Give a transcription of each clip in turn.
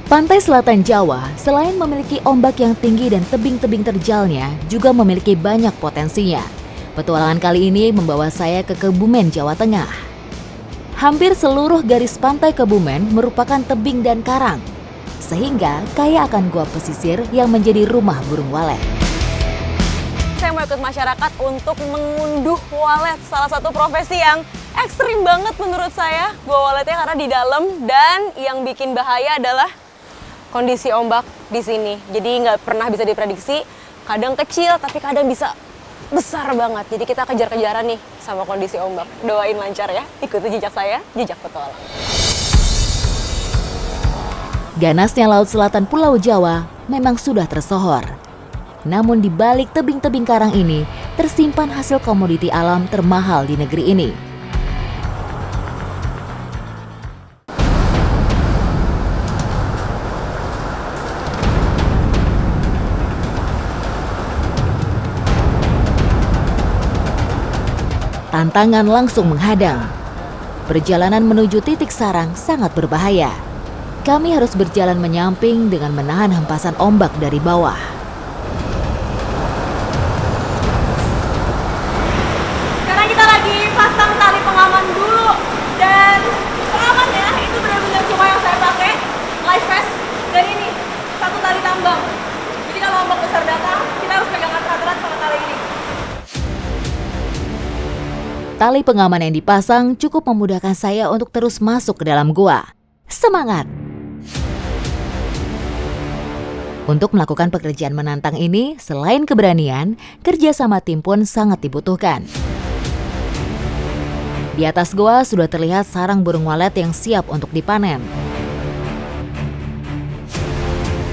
Pantai selatan Jawa, selain memiliki ombak yang tinggi dan tebing-tebing terjalnya, juga memiliki banyak potensinya. Petualangan kali ini membawa saya ke Kebumen, Jawa Tengah. Hampir seluruh garis pantai Kebumen merupakan tebing dan karang, sehingga kaya akan gua pesisir yang menjadi rumah burung walet. Saya mau ikut masyarakat untuk mengunduh walet, salah satu profesi yang ekstrim banget menurut saya. Gua waletnya karena di dalam, dan yang bikin bahaya adalah kondisi ombak di sini. Jadi nggak pernah bisa diprediksi, kadang kecil tapi kadang bisa besar banget. Jadi kita kejar-kejaran nih sama kondisi ombak. Doain lancar ya, ikuti jejak saya, jejak petualang. Ganasnya Laut Selatan Pulau Jawa memang sudah tersohor. Namun di balik tebing-tebing karang ini, tersimpan hasil komoditi alam termahal di negeri ini. Tantangan langsung menghadang. Perjalanan menuju titik sarang sangat berbahaya. Kami harus berjalan menyamping dengan menahan hempasan ombak dari bawah. Sekarang kita lagi pasang tali pengaman dulu, dan pengamannya itu benar-benar cuma yang saya pakai life vest dan ini satu tali tambang. Jadi kalau ombak besar datang, kita harus pegang erat-erat sama tali ini. Tali pengaman yang dipasang cukup memudahkan saya untuk terus masuk ke dalam gua. Semangat! Untuk melakukan pekerjaan menantang ini, selain keberanian, kerja sama tim pun sangat dibutuhkan. Di atas gua sudah terlihat sarang burung walet yang siap untuk dipanen.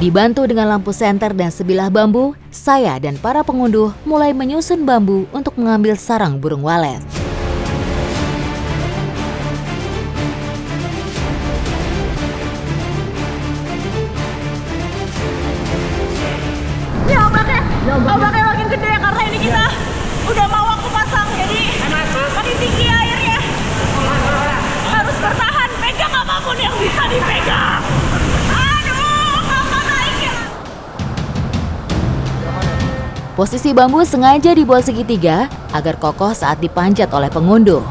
Dibantu dengan lampu senter dan sebilah bambu, saya dan para pengunduh mulai menyusun bambu untuk mengambil sarang burung walet. Ombaknya makin gede karena ini kita udah mau aku pasang, jadi makin tinggi airnya. Harus bertahan, pegang apapun yang bisa dipegang. Aduh, kapan naiknya? Posisi bambu sengaja dibuat segitiga agar kokoh saat dipanjat oleh pengunduh.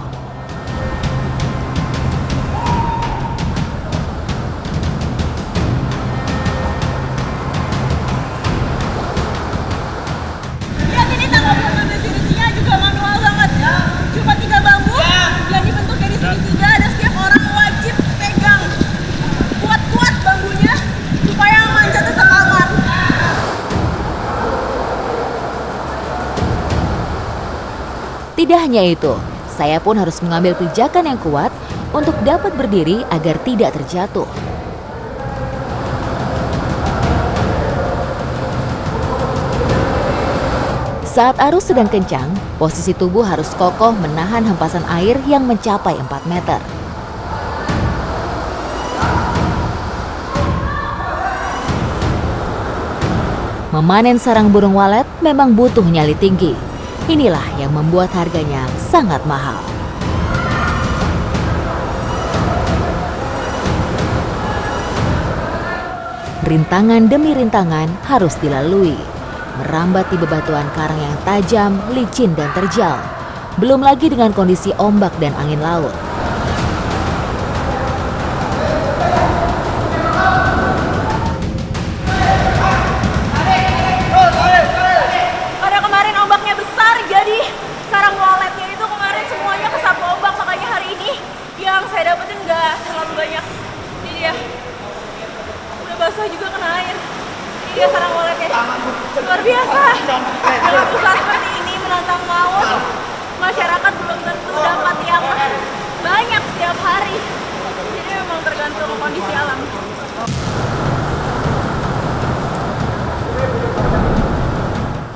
Tidak hanya itu, saya pun harus mengambil pijakan yang kuat untuk dapat berdiri agar tidak terjatuh. Saat arus sedang kencang, posisi tubuh harus kokoh menahan hempasan air yang mencapai 4 meter. Memanen sarang burung walet memang butuh nyali tinggi. Inilah yang membuat harganya sangat mahal. Rintangan demi rintangan harus dilalui. Merambat di bebatuan karang yang tajam, licin dan terjal. Belum lagi dengan kondisi ombak dan angin laut. Saya dapetin nggak terlalu banyak, jadi ya udah basah juga kena air. Ini dia sarang waletnya, luar biasa. Dalam usaha seperti ini menantang laut, masyarakat belum tentu dapat yang banyak setiap hari. Jadi memang tergantung kondisi alam.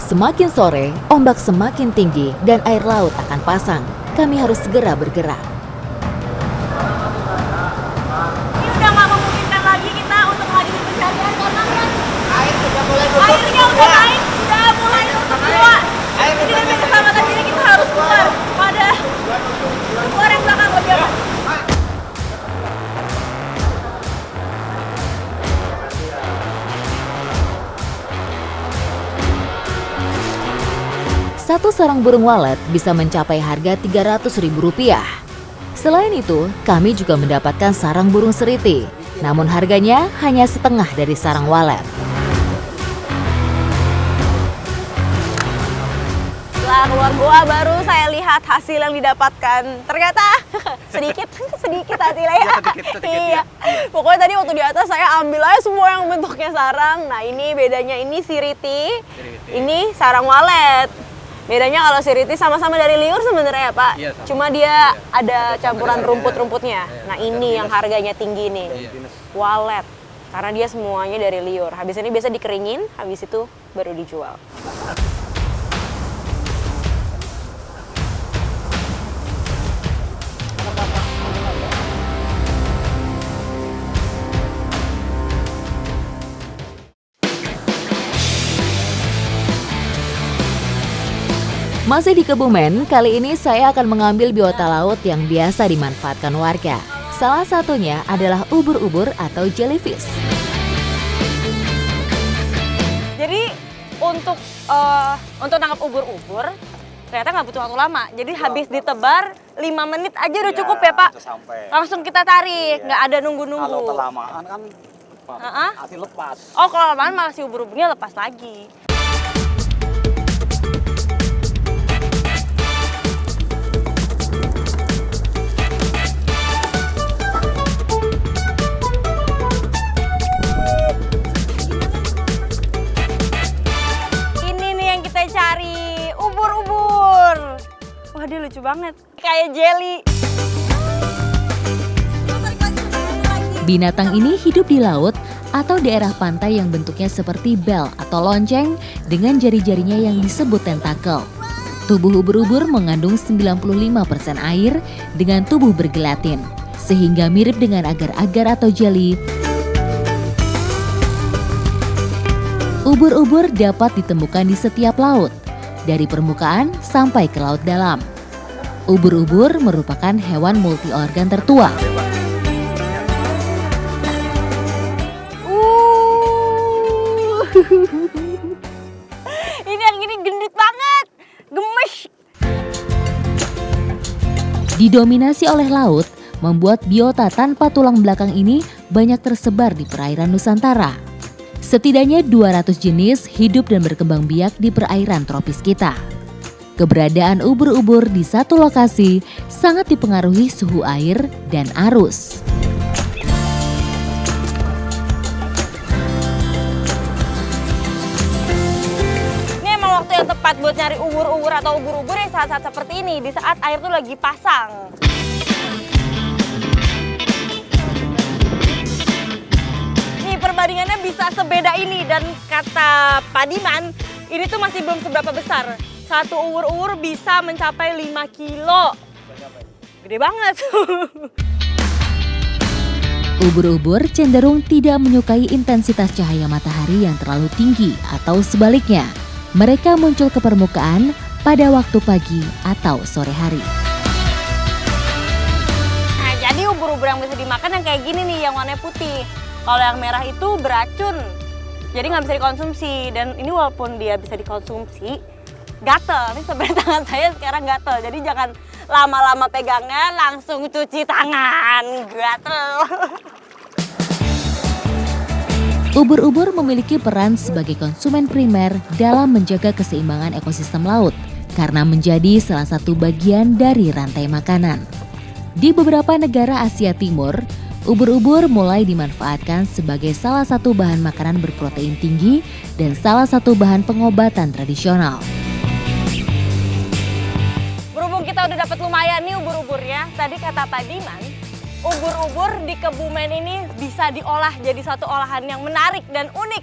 Semakin sore, ombak semakin tinggi dan air laut akan pasang. Kami harus segera bergerak. Airnya udah naik, udah mulai keluar. Jadi demi keselamatan diri kita harus keluar. Pada keluar yang belakang lebih aman. Satu sarang burung walet bisa mencapai harga Rp300.000. Selain itu, kami juga mendapatkan sarang burung seriti. Namun harganya hanya setengah dari sarang walet. Setelah keluar gua baru saya lihat hasil yang didapatkan. Ternyata sedikit hasilnya ya. Sedikit, Iya. Pokoknya tadi waktu di atas saya ambil aja semua yang bentuknya sarang. Nah ini bedanya, ini siriti, ini sarang walet. Bedanya kalau siriti sama-sama dari liur sebenarnya ya Pak. Iya, sama. Cuma dia ada campuran rumput-rumputnya. Nah ini yang harganya tinggi nih. Walet. Karena dia semuanya dari liur. Habis ini biasa dikeringin, habis itu baru dijual. Masih di Kebumen, kali ini saya akan mengambil biota laut yang biasa dimanfaatkan warga. Salah satunya adalah ubur-ubur atau jellyfish. Jadi untuk nangkap ubur-ubur ternyata nggak butuh waktu lama. Jadi habis ditebar 5 menit aja udah cukup ya Pak. Langsung kita tarik, nggak ada nunggu-nunggu. Kalau kelamaan kan masih lepas. Oh kalau kelamaan malah si ubur-uburnya lepas lagi. Cari ubur-ubur. Wah dia lucu banget, kayak jelly. Binatang ini hidup di laut atau daerah pantai yang bentuknya seperti bel atau lonceng dengan jari-jarinya yang disebut tentakel. Tubuh ubur-ubur mengandung 95% air dengan tubuh bergelatin, sehingga mirip dengan agar-agar atau jelly. Ubur-ubur dapat ditemukan di setiap laut, dari permukaan sampai ke laut dalam. Ubur-ubur merupakan hewan multi-organ tertua. Ini yang ini gendut banget, gemes. Didominasi oleh laut, membuat biota tanpa tulang belakang ini banyak tersebar di perairan Nusantara. Setidaknya 200 jenis hidup dan berkembang biak di perairan tropis kita. Keberadaan ubur-ubur di satu lokasi sangat dipengaruhi suhu air dan arus. Ini emang waktu yang tepat buat nyari ubur-ubur atau ubur-ubur ya saat-saat seperti ini, di saat air tuh lagi pasang. Perbandingannya bisa sebeda ini dan kata Pak Diman, ini tuh masih belum seberapa besar. Satu ubur-ubur bisa mencapai 5 kilo. Gede banget. Ubur-ubur cenderung tidak menyukai intensitas cahaya matahari yang terlalu tinggi atau sebaliknya. Mereka muncul ke permukaan pada waktu pagi atau sore hari. Nah, jadi ubur-ubur yang bisa dimakan yang kayak gini nih, yang warnanya putih. Kalau yang merah itu beracun, jadi nggak bisa dikonsumsi. Dan ini walaupun dia bisa dikonsumsi, gatel. Ini sebenarnya tangan saya sekarang gatel. Jadi jangan lama-lama pegangnya, langsung cuci tangan. Gatel. Ubur-ubur memiliki peran sebagai konsumen primer dalam menjaga keseimbangan ekosistem laut karena menjadi salah satu bagian dari rantai makanan. Di beberapa negara Asia Timur, ubur-ubur mulai dimanfaatkan sebagai salah satu bahan makanan berprotein tinggi dan salah satu bahan pengobatan tradisional. Berhubung kita udah dapat lumayan nih ubur-uburnya, tadi kata Pak Diman, ubur-ubur di Kebumen ini bisa diolah jadi satu olahan yang menarik dan unik.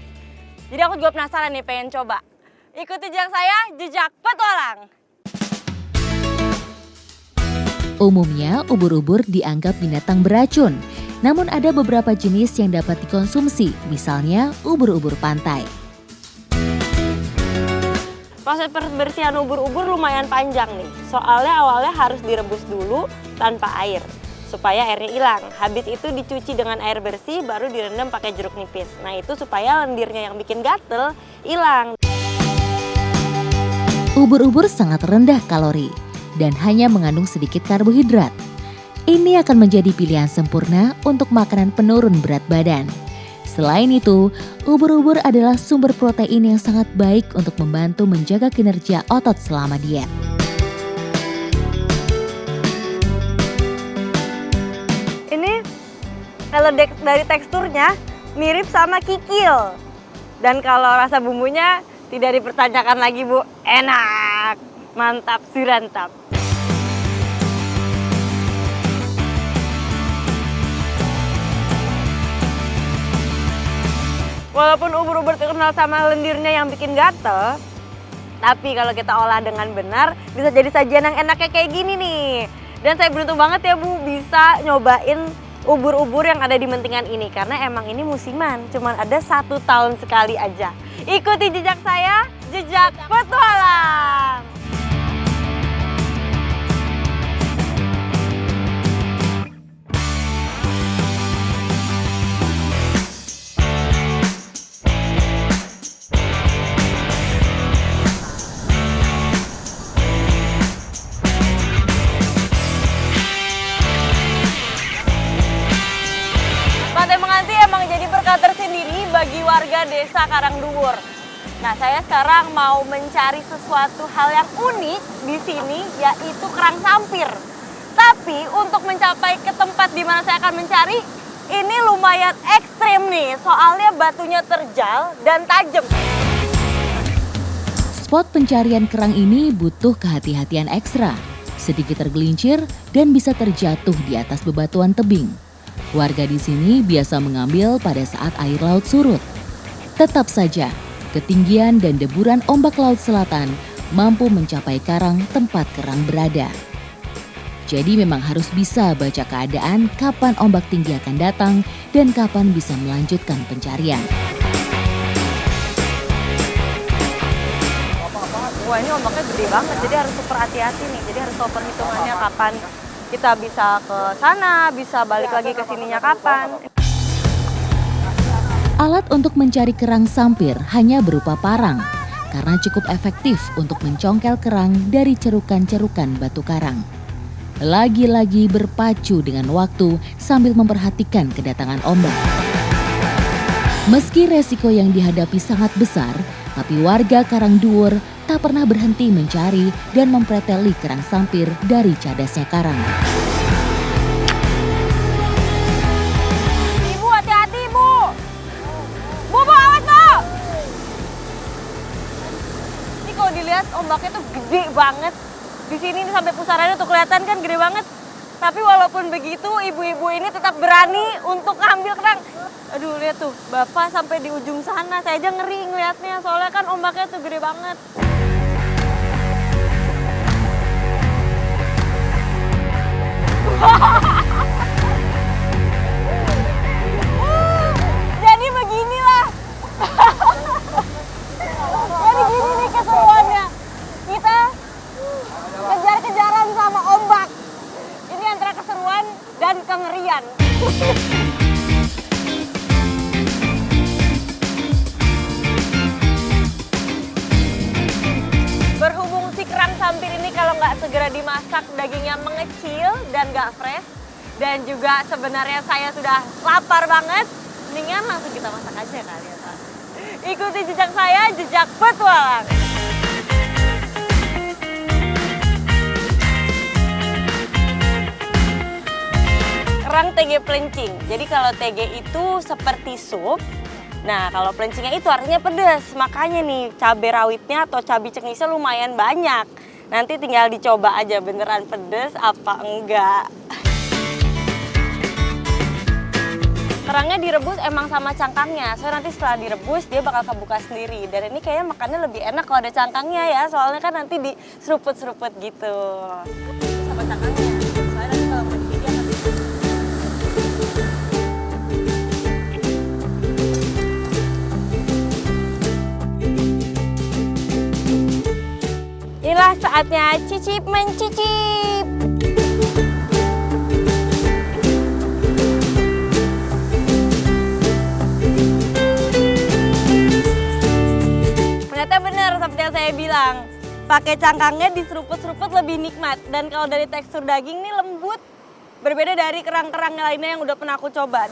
Jadi aku juga penasaran nih, pengen coba. Ikuti jejak saya, jejak petualang. Umumnya, ubur-ubur dianggap binatang beracun. Namun ada beberapa jenis yang dapat dikonsumsi, misalnya ubur-ubur pantai. Proses pembersihan ubur-ubur lumayan panjang nih. Soalnya awalnya harus direbus dulu tanpa air, supaya airnya hilang. Habis itu dicuci dengan air bersih, baru direndam pakai jeruk nipis. Nah itu supaya lendirnya yang bikin gatel hilang. Ubur-ubur sangat rendah kalori dan hanya mengandung sedikit karbohidrat. Ini akan menjadi pilihan sempurna untuk makanan penurun berat badan. Selain itu, ubur-ubur adalah sumber protein yang sangat baik untuk membantu menjaga kinerja otot selama diet. Ini kalau dari teksturnya mirip sama kikil. Dan kalau rasa bumbunya tidak dipertanyakan lagi, Bu. Enak, mantap, surantap. Walaupun ubur-ubur terkenal sama lendirnya yang bikin gatel, tapi kalau kita olah dengan benar, bisa jadi sajian yang enaknya kayak gini nih. Dan saya beruntung banget ya, Bu, bisa nyobain ubur-ubur yang ada di Mentingan ini. Karena emang ini musiman, cuman ada 1 tahun sekali aja. Ikuti jejak saya, jejak petualang. Pantai Menganti emang jadi berkah tersendiri bagi warga desa Karangduwur. Nah, saya sekarang mau mencari sesuatu hal yang unik di sini, yaitu kerang sampir. Tapi untuk mencapai ke tempat di mana saya akan mencari, ini lumayan ekstrim nih, soalnya batunya terjal dan tajam. Spot pencarian kerang ini butuh kehati-hatian ekstra, sedikit tergelincir dan bisa terjatuh di atas bebatuan tebing. Warga di sini biasa mengambil pada saat air laut surut. Tetap saja, ketinggian dan deburan ombak laut selatan mampu mencapai karang tempat kerang berada. Jadi memang harus bisa baca keadaan kapan ombak tinggi akan datang dan kapan bisa melanjutkan pencarian. Wah, ini ombaknya gede banget, jadi harus super hati-hati nih. Jadi harus tahu perhitungannya kapan kita bisa ke sana, bisa balik lagi ke sininya kapan. Alat untuk mencari kerang sampir hanya berupa parang, karena cukup efektif untuk mencongkel kerang dari cerukan-cerukan batu karang. Lagi-lagi berpacu dengan waktu sambil memperhatikan kedatangan ombak. Meski resiko yang dihadapi sangat besar, tapi warga Karangduwur tak pernah berhenti mencari dan mempreteli kerang sampir dari cadasnya karang. Ibu, hati-hati, Bu. Bu, awas, Bu. Ini kalau dilihat ombaknya tuh gede banget. Di sini nih, sampai pusarannya tuh kelihatan kan gede banget. Tapi walaupun begitu, ibu-ibu ini tetap berani untuk ngambil kerang. Aduh, lihat tuh, Bapak sampai di ujung sana. Saya aja ngeri ngeliatnya, soalnya kan ombaknya tuh gede banget. Jadi beginilah. Jadi gini nih keseruannya. Kita kejar-kejaran sama ombak. Ini antara keseruan dan kengerian. Berhubung si kerang sampir ini kalau nggak segera dimasak, dagingnya mengecil dan nggak fresh. Dan juga sebenarnya saya sudah lapar banget. Mendingan langsung kita masak aja kali ya, Pak. Ikuti jejak saya, jejak petualang. Kerang TG pelencing. Jadi kalau TG itu seperti sup. Nah, kalau pelencingnya itu artinya pedas. Makanya nih cabai rawitnya atau cabai cengisnya lumayan banyak. Nanti tinggal dicoba aja beneran pedas apa enggak. Kerangnya direbus emang sama cangkangnya. So nanti setelah direbus dia bakal kebuka sendiri. Dan ini kayaknya makannya lebih enak kalau ada cangkangnya ya. Soalnya kan nanti diseruput-seruput gitu. Sama cangkangnya. Soalnya nanti kalau mau dia akan inilah saatnya cicip mencicip. Ternyata benar seperti yang saya bilang. Pakai cangkangnya diseruput-seruput lebih nikmat. Dan kalau dari tekstur daging nih lembut, berbeda dari kerang-kerang lainnya yang udah pernah aku coba.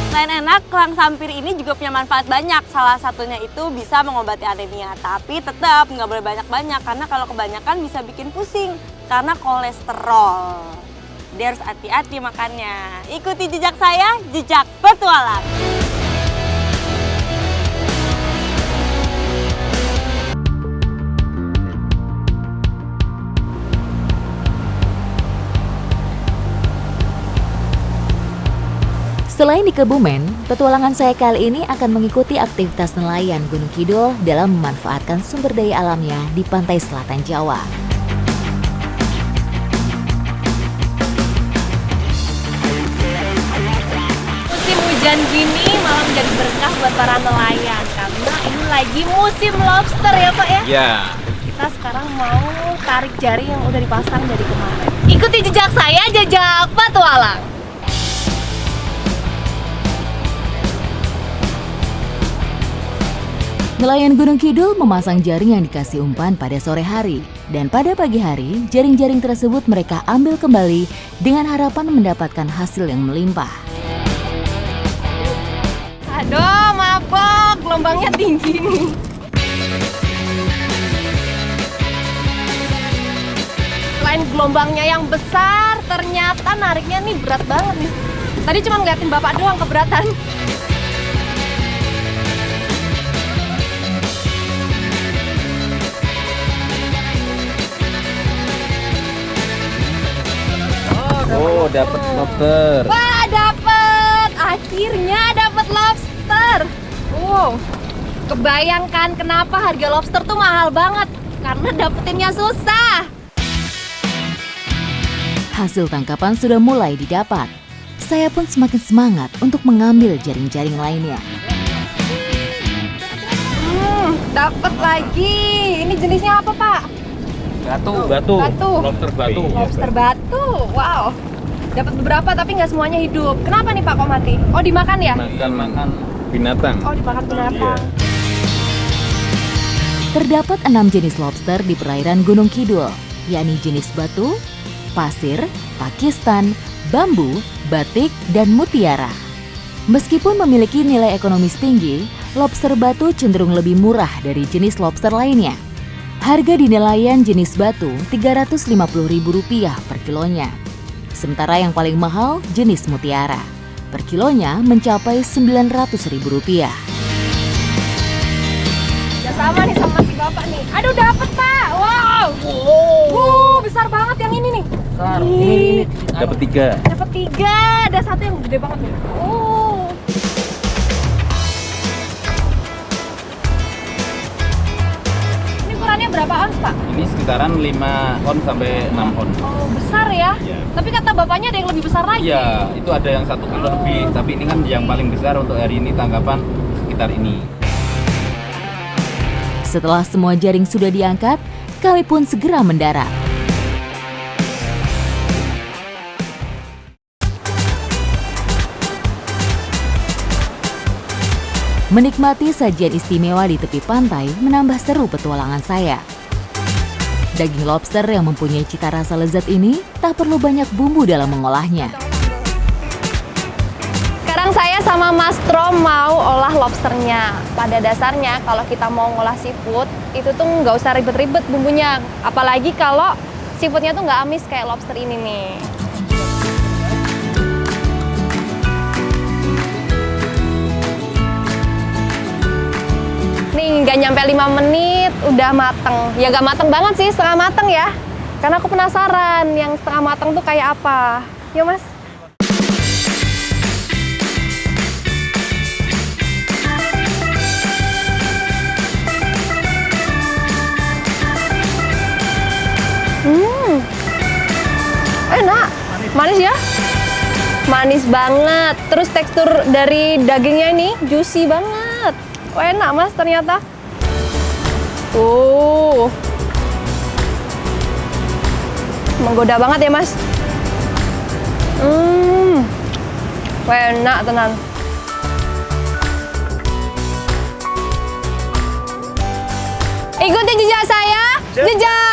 Selain enak, kerang sampir ini juga punya manfaat banyak. Salah satunya itu bisa mengobati anemia. Tapi tetap nggak boleh banyak-banyak, karena kalau kebanyakan bisa bikin pusing. Karena kolesterol. Dia harus hati-hati makannya. Ikuti jejak saya, jejak petualang. Selain di Kebumen, petualangan saya kali ini akan mengikuti aktivitas nelayan Gunung Kidul dalam memanfaatkan sumber daya alamnya di pantai selatan Jawa. Musim hujan gini malah menjadi berkah buat para nelayan karena ini lagi musim lobster ya Pak ya? Iya. Kita sekarang mau tarik jaring yang udah dipasang dari kemarin. Ikuti jejak saya, jejak petualang. Nelayan Gunung Kidul memasang jaring yang dikasih umpan pada sore hari. Dan pada pagi hari, jaring-jaring tersebut mereka ambil kembali dengan harapan mendapatkan hasil yang melimpah. Aduh, mabok, gelombangnya tinggi nih. Selain gelombangnya yang besar, ternyata nariknya nih berat banget nih. Tadi cuma ngeliatin bapak doang keberatan. Oh, dapat lobster. Wah, dapet! Akhirnya dapet lobster. Wow, kebayangkan kenapa harga lobster tuh mahal banget? Karena dapetinnya susah. Hasil tangkapan sudah mulai didapat. Saya pun semakin semangat untuk mengambil jaring-jaring lainnya. Dapet lagi. Ini jenisnya apa, Pak? Batu. Lobster batu. Lobster batu. Wow. Dapat beberapa tapi nggak semuanya hidup. Kenapa nih Pak kok mati? Oh, dimakan ya? Makan binatang. Oh, dimakan binatang. Terdapat 6 jenis lobster di perairan Gunung Kidul, yakni jenis batu, pasir, Pakistan, bambu, batik, dan mutiara. Meskipun memiliki nilai ekonomis tinggi, lobster batu cenderung lebih murah dari jenis lobster lainnya. Harga di nelayan jenis batu Rp350.000 per kilonya. Sementara yang paling mahal jenis mutiara. Per kilonya mencapai Rp900.000. Ya sama nih sama si bapak nih. Aduh, dapet Pak. Wow. Besar banget yang ini nih. Ini Dapat 3. dapat 3. Ada satu yang gede banget nih. Ini ukurannya berapa ons, Pak? Ini sekitaran 5 on sampai 6 on. Oh, besar ya. Iya. Tapi kata bapaknya ada yang lebih besar lagi. Iya, itu ada yang 1 kilo lebih. Tapi ini kan yang paling besar untuk hari ini tangkapan sekitar ini. Setelah semua jaring sudah diangkat, kami pun segera mendarat. Menikmati sajian istimewa di tepi pantai menambah seru petualangan saya. Daging lobster yang mempunyai cita rasa lezat ini tak perlu banyak bumbu dalam mengolahnya. Sekarang saya sama Mas Trom mau olah lobsternya. Pada dasarnya kalau kita mau ngolah seafood, itu tuh nggak usah ribet-ribet bumbunya. Apalagi kalau seafoodnya tuh nggak amis kayak lobster ini nih. Nih nggak nyampe 5 menit udah mateng. Ya nggak mateng banget sih, setengah mateng ya. Karena aku penasaran yang setengah mateng tuh kayak apa. Yuk Mas. Enak, manis ya? Manis banget. Terus tekstur dari dagingnya ini juicy banget. Wah, enak Mas ternyata. Menggoda banget ya Mas. Enak tenan. Ikuti jejak saya, jejak